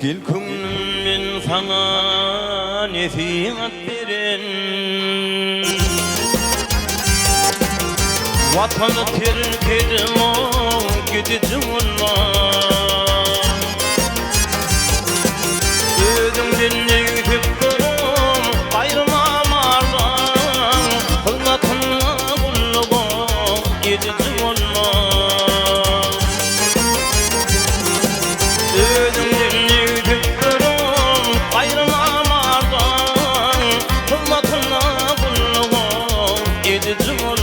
Gel kömrümün sana nesihat verin, vatanı terk edin o gidici onlar. Özümden ne yüzüp durum ayrılmam ardan, hırmatınla kulluğum gidici onlar. Özümden ne yüzüp durum ayrılmam ardan, hırmatınla kulluğum gidici onlar.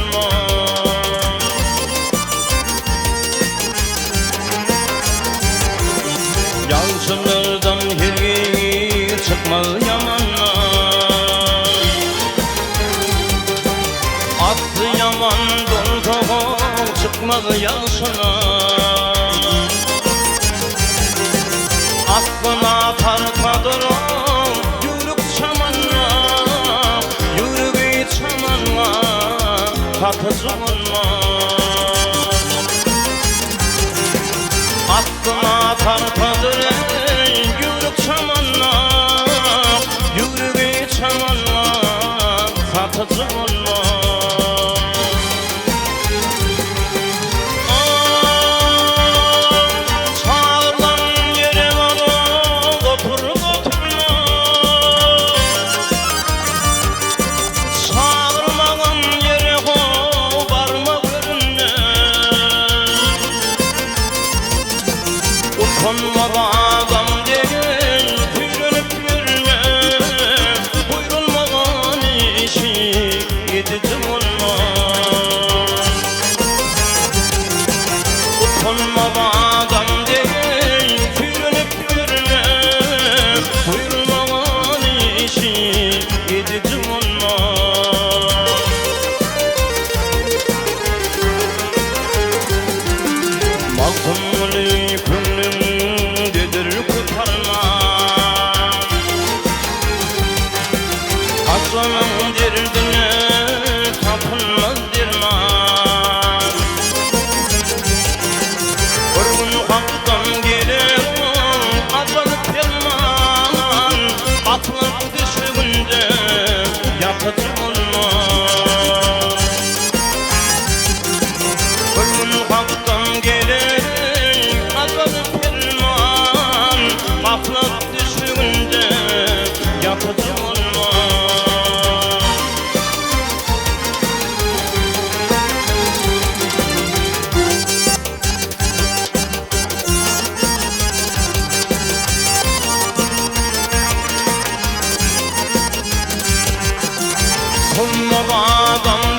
Yalçınlardan hirgi çıkmaz yamanlar, atlı yaman dolduğu çıkmaz yalçına. Aklına tartadırım yürük çamanla, yürük çamanla katıcımınla. Aklına tartadırım yürük çamanla, yürük çamanla katıcımınla. Konmadan adam değil, buyurup yürüme, buyurulmadan işi gidici olma. Konmadan adam değil, buyurup yürüme, buyurulmadan işi gidici olma. Malzımlı aslanın derdine tapınmaz dirman. Bir gün haktan gelir azanıp ferman, aklın düşüğünde yapıcı olmaz. Bir gün haktan gelir azanıp ferman, aklın düşüğünde yapıcı olmaz. Konmadan adam